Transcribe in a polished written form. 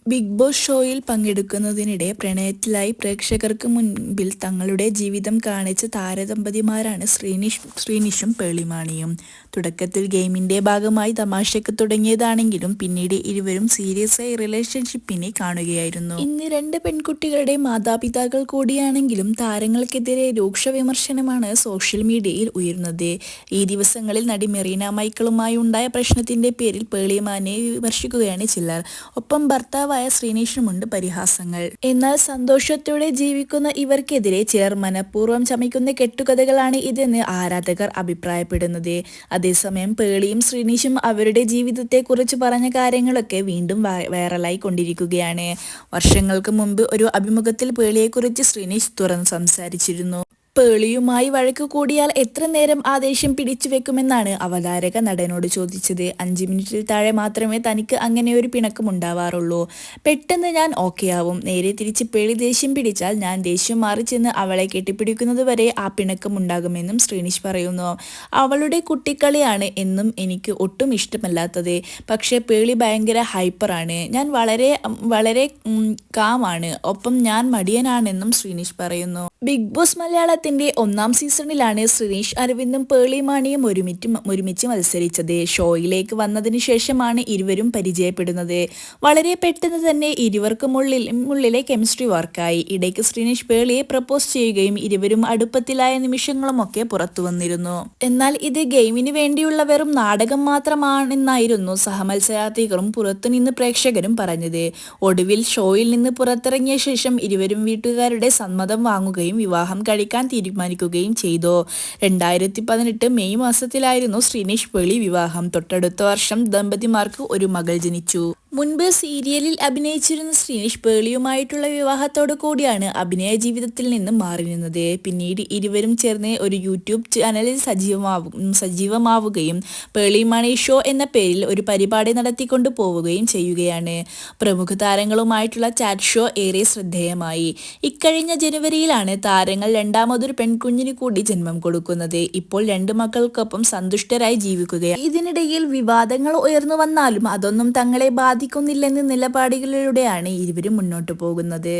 Big boss ഷോയിൽ പങ്കെടുക്കുന്നതിനിടെ പ്രണയത്തിലായി പ്രേക്ഷകർക്ക് മുൻപിൽ തങ്ങളുടെ ജീവിതം കാണിച്ച താരദമ്പതിമാരാണ് ശ്രീനിഷും പേളിമാണിയും. തുടക്കത്തിൽ ഗെയിമിന്റെ ഭാഗമായി തമാശയ്ക്ക് തുടങ്ങിയതാണെങ്കിലും പിന്നീട് ഇരുവരും സീരിയസായി റിലേഷൻഷിപ്പിനെ കാണുകയായിരുന്നു. ഇന്ന് രണ്ട് പെൺകുട്ടികളുടെ മാതാപിതാക്കൾ കൂടിയാണെങ്കിലും താരങ്ങൾക്കെതിരെ രൂക്ഷ വിമർശനമാണ് സോഷ്യൽ മീഡിയയിൽ ഉയർന്നത്. ഈ ദിവസങ്ങളിൽ നടി മെറീന മൈക്കിളുമായി ഉണ്ടായ പ്രശ്നത്തിന്റെ പേരിൽ പേളിമാനെ വിമർശിക്കുകയാണ് ചിലർ. ഒപ്പം ഭർത്താവായ ശ്രീനിഷുമുണ്ട് പരിഹാസങ്ങൾ. എന്നാൽ സന്തോഷത്തോടെ ജീവിക്കുന്ന ഇവർക്കെതിരെ ചിലർ മനഃപൂർവ്വം ചമയ്ക്കുന്ന കെട്ടുകഥകളാണ് ഇതെന്ന് ആരാധകർ അഭിപ്രായപ്പെടുന്നത്. അതേസമയം പേളിയും ശ്രീനിഷും അവരുടെ ജീവിതത്തെക്കുറിച്ച് പറഞ്ഞ കാര്യങ്ങളൊക്കെ വീണ്ടും വൈറലായി കൊണ്ടിരിക്കുകയാണ്. വർഷങ്ങൾക്ക് മുമ്പ് ഒരു അഭിമുഖത്തിൽ പേളിയെക്കുറിച്ച് ശ്രീനിഷ് തുറന്ന് സംസാരിച്ചിരുന്നു. പേളിയുമായി വഴക്ക് കൂടിയാൽ എത്ര നേരം ആ ദേഷ്യം പിടിച്ചു വെക്കുമെന്നാണ് അവതാരക നടനോട് ചോദിച്ചത്. 5 മിനിറ്റിൽ താഴെ മാത്രമേ തനിക്ക് അങ്ങനെ ഒരു പിണക്കം ഉണ്ടാവാറുള്ളൂ. പെട്ടെന്ന് ഞാൻ ഓക്കെയാവും. നേരെ തിരിച്ച് പേളി ദേഷ്യം പിടിച്ചാൽ ഞാൻ ദേഷ്യം മാറി ചെന്ന് അവളെ കെട്ടിപ്പിടിക്കുന്നത് വരെ ആ പിണക്കം ഉണ്ടാകുമെന്നും ശ്രീനിഷ് പറയുന്നു. അവളുടെ കുട്ടിക്കളിയാണ് എന്നും എനിക്ക് ഒട്ടും ഇഷ്ടമല്ലാത്തത്. പക്ഷേ പേളി ഭയങ്കര ഹൈപ്പറാണ്. ഞാൻ വളരെ കാമാണ്. ഒപ്പം ഞാൻ മടിയനാണെന്നും ശ്രീനിഷ് പറയുന്നു. ബിഗ് ബോസ് മലയാളത്തിന്റെ 1ാം സീസണിലാണ് ശ്രീനിഷ് അരവിന്ദും പേളിമാണിയും ഒരുമിച്ച് മത്സരിച്ചത്. ഷോയിലേക്ക് വന്നതിന് ശേഷമാണ് ഇരുവരും പരിചയപ്പെടുന്നത്. വളരെ പെട്ടെന്ന് തന്നെ ഇരുവർക്കുമുള്ളിലെ കെമിസ്ട്രി വർക്കായി. ഇടയ്ക്ക് ശ്രീനിഷ് പേളിയെ പ്രപ്പോസ് ചെയ്യുകയും ഇരുവരും അടുപ്പത്തിലായ നിമിഷങ്ങളുമൊക്കെ പുറത്തു വന്നിരുന്നു. എന്നാൽ ഇത് ഗെയിമിന് വേണ്ടിയുള്ള വെറും നാടകം മാത്രമാണെന്നായിരുന്നു സഹമത്സരാർത്ഥികളും പുറത്തുനിന്ന് പ്രേക്ഷകരും പറഞ്ഞത്. ഒടുവിൽ ഷോയിൽ നിന്ന് പുറത്തിറങ്ങിയ ശേഷം ഇരുവരും വീട്ടുകാരുടെ സമ്മതം വാങ്ങുകയും വിവാഹം കഴിക്കാൻ തീരുമാനിക്കുകയും ചെയ്തു. 2018 മെയ് മാസത്തിലായിരുന്നു ശ്രീനിഷ് പേളി വിവാഹം. തൊട്ടടുത്ത വർഷം ദമ്പതിമാർക്ക് ഒരു മകൾ ജനിച്ചു. മുൻപ് സീരിയലിൽ അഭിനയിച്ചിരുന്ന ശ്രീനിഷ് പേളിയുമായിട്ടുള്ള വിവാഹത്തോടു കൂടിയാണ് അഭിനയ ജീവിതത്തിൽ നിന്ന് മാറി നിന്നത്. പിന്നീട് ഇരുവരും ചേർന്ന് ഒരു യൂട്യൂബ് ചാനലിൽ സജീവമാവുകയും പേളിമാണി ഷോ എന്ന പേരിൽ ഒരു പരിപാടി നടത്തിക്കൊണ്ടു പോവുകയും ചെയ്യുകയാണ്. പ്രമുഖ താരങ്ങളുമായിട്ടുള്ള ചാറ്റ് ഷോ ഏറെ ശ്രദ്ധേയമായി. ഇക്കഴിഞ്ഞ ജനുവരിയിലാണ് താരങ്ങൾ രണ്ടാമതൊരു പെൺകുഞ്ഞിന് കൂടി ജന്മം കൊടുക്കുന്നത്. ഇപ്പോൾ 2 മക്കൾക്കൊപ്പം സന്തുഷ്ടരായി ജീവിക്കുകയാണ്. ഇതിനിടയിൽ വിവാദങ്ങൾ ഉയർന്നു വന്നാലും അതൊന്നും തങ്ങളെ ബാധിക്കുന്നില്ലെന്ന നിലപാടുകളിലൂടെയാണ് ഇരുവരും മുന്നോട്ടു പോകുന്നത്.